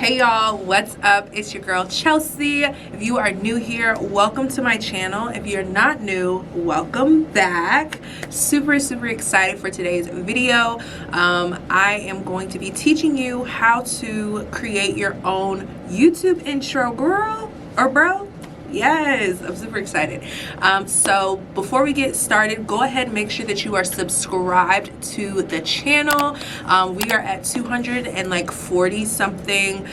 Hey y'all, what's up? It's your girl Chelsea. If you are new here, welcome to my channel. If you're not new, welcome back. Super excited for today's video. I am going to be teaching you how to create your own YouTube intro, girl or bro. Yes, I'm super excited. So before we get started, go ahead and make sure that you are subscribed to the channel. We are at 240 something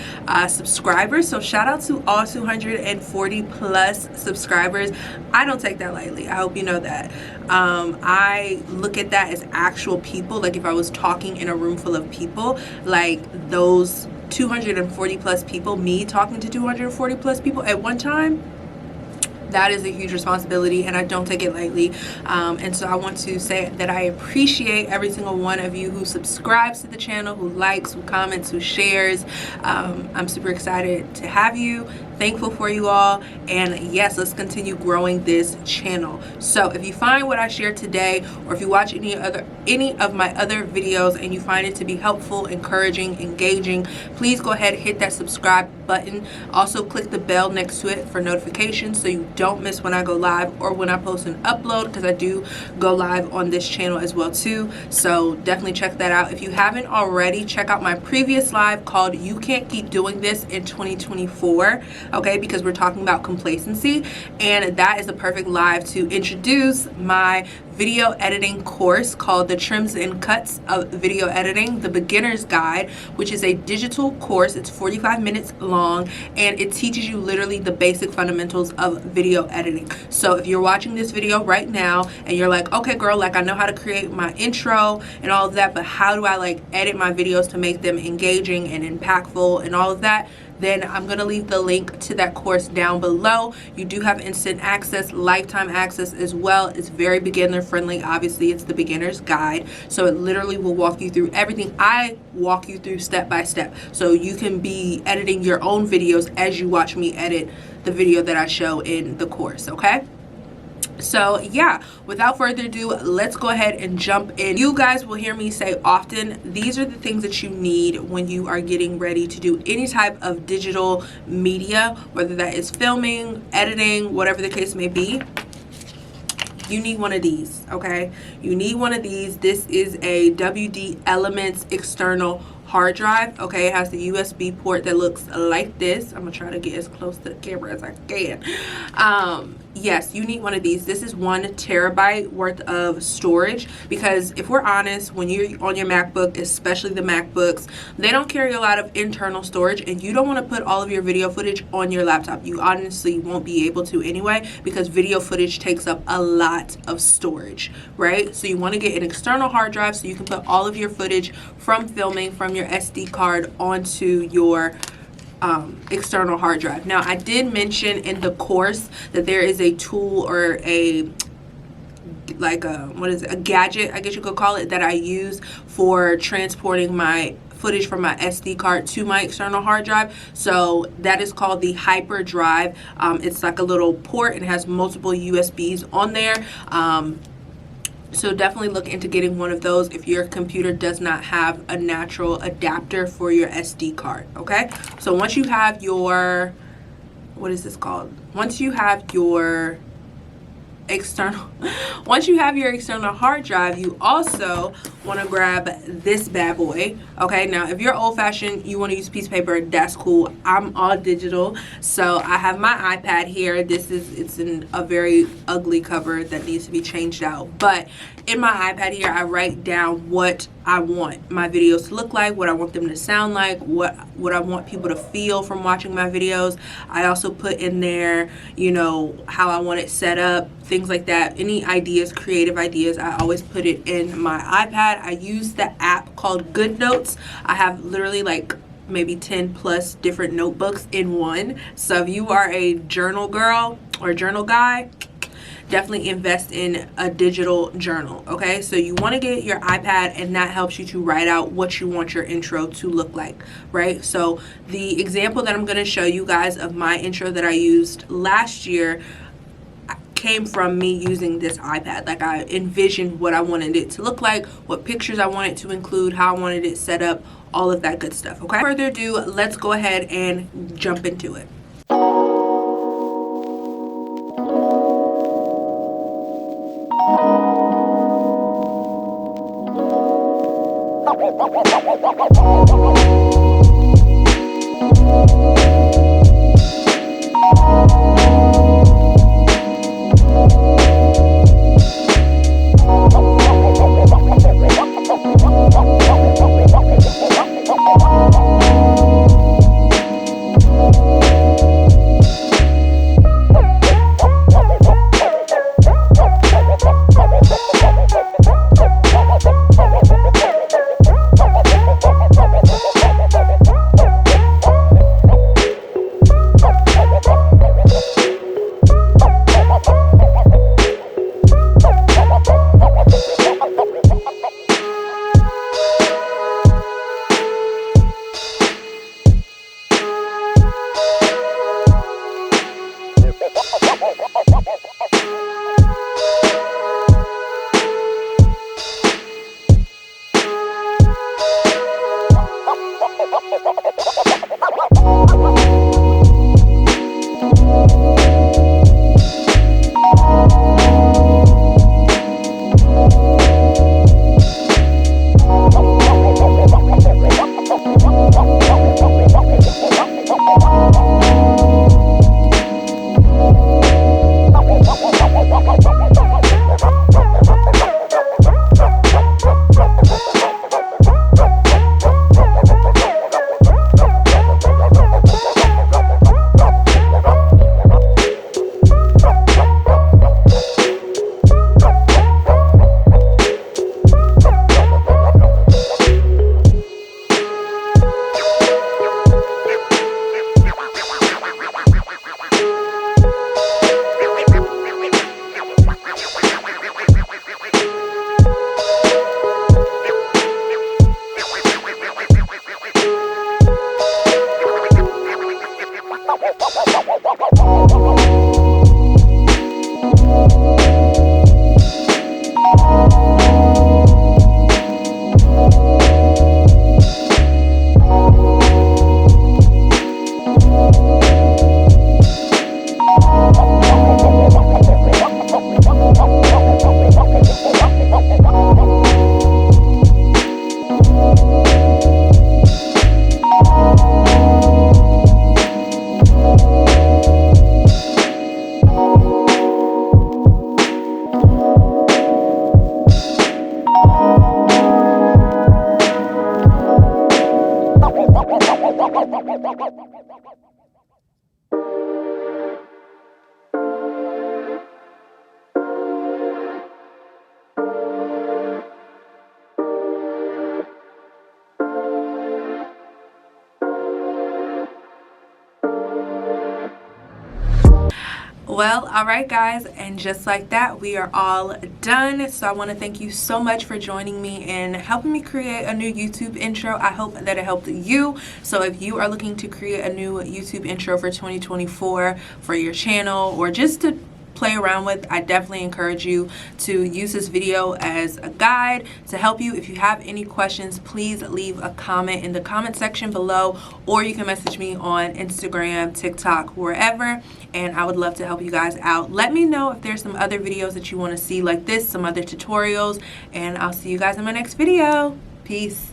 subscribers. So shout out to all 240 plus subscribers. I don't take that lightly. I hope you know that. I look at that as actual people. Like if I was talking in a room full of people, like those 240 plus people, me talking to 240 plus people at one time, that is a huge responsibility and I don't take it lightly. And so I want to say that I appreciate every single one of you who subscribes to the channel, who likes, who comments, who shares. I'm super excited to have you, thankful for you all, and yes, let's continue growing this channel. So if you find what I shared today, or if you watch any of my other videos and you find it to be helpful, encouraging, engaging, please go ahead, hit that subscribe button. Also click the bell next to it for notifications so you don't miss when I go live or when I post an upload, because I do go live on this channel as well too. So definitely check that out. If you haven't already, check out my previous live called You Can't Keep Doing This in 2024, okay, because we're talking about complacency, and that is the perfect live to introduce my video editing course called The Trims and Cuts of Video Editing, the Beginner's Guide, which is a digital course. It's 45 minutes long and it teaches you literally the basic fundamentals of video editing. So if you're watching this video right now and you're like, okay girl, like I know how to create my intro and all of that, but how do I like edit my videos to make them engaging and impactful and all of that, then I'm going to leave the link to that course down below. You do have instant access, lifetime access as well. It's very beginner friendly. Obviously, it's the beginner's guide. So it literally will walk you through everything. I walk you through step by step. So you can be editing your own videos as you watch me edit the video that I show in the course, okay? So yeah, without further ado, let's go ahead and jump in. You guys will hear me say often, these are the things that you need when you are getting ready to do any type of digital media, whether that is filming, editing, whatever the case may be. You need one of these, okay? You need one of these. This is a WD Elements external hard drive, okay? It has the USB port that looks like this. I'm gonna try to get as close to the camera as I can. Yes, you need one of these. This is 1 terabyte worth of storage, because if we're honest, when you're on your MacBook, especially the MacBooks, they don't carry a lot of internal storage, and you don't want to put all of your video footage on your laptop. You honestly won't be able to anyway, because video footage takes up a lot of storage, right? So you want to get an external hard drive so you can put all of your footage from filming from your SD card onto your external hard drive. Now, I did mention in the course that there is a tool or a a gadget, I guess you could call it, that I use for transporting my footage from my SD card to my external hard drive. So that is called the Hyper Drive. It's like a little port and has multiple USBs on there. So definitely look into getting one of those if your computer does not have a natural adapter for your SD card, okay? So once you have your, what is this called? Once you have your external hard drive, you also want to grab this bad boy, okay? Now if you're old-fashioned, you want to use piece of paper, that's cool. I'm all digital, so I have my iPad here. It's in a very ugly cover that needs to be changed out, but in my iPad here I write down what I want my videos to look like, what I want them to sound like, what I want people to feel from watching my videos. I also put in there, you know, how I want it set up, things like that. Any ideas, creative ideas, I always put it in my iPad. I use the app called Good Notes. I have literally like maybe 10 plus different notebooks in one. So if you are a journal girl or journal guy, definitely invest in a digital journal, okay? So you want to get your iPad, and that helps you to write out what you want your intro to look like, right? So the example that I'm going to show you guys of my intro that I used last year came from me using this iPad. Like, I envisioned what I wanted it to look like, what pictures I wanted to include, how I wanted it set up, all of that good stuff. Okay, further ado, let's go ahead and jump into it. Well, all right guys, and just like that, we are all done. So I want to thank you so much for joining me and helping me create a new YouTube intro. I hope that it helped you. So if you are looking to create a new YouTube intro for 2024 for your channel, or just to play around with, I definitely encourage you to use this video as a guide to help you. If you have any questions, please leave a comment in the comment section below, or you can message me on Instagram, TikTok, wherever, and I would love to help you guys out. Let me know if there's some other videos that you want to see like this, some other tutorials, and I'll see you guys in my next video. Peace.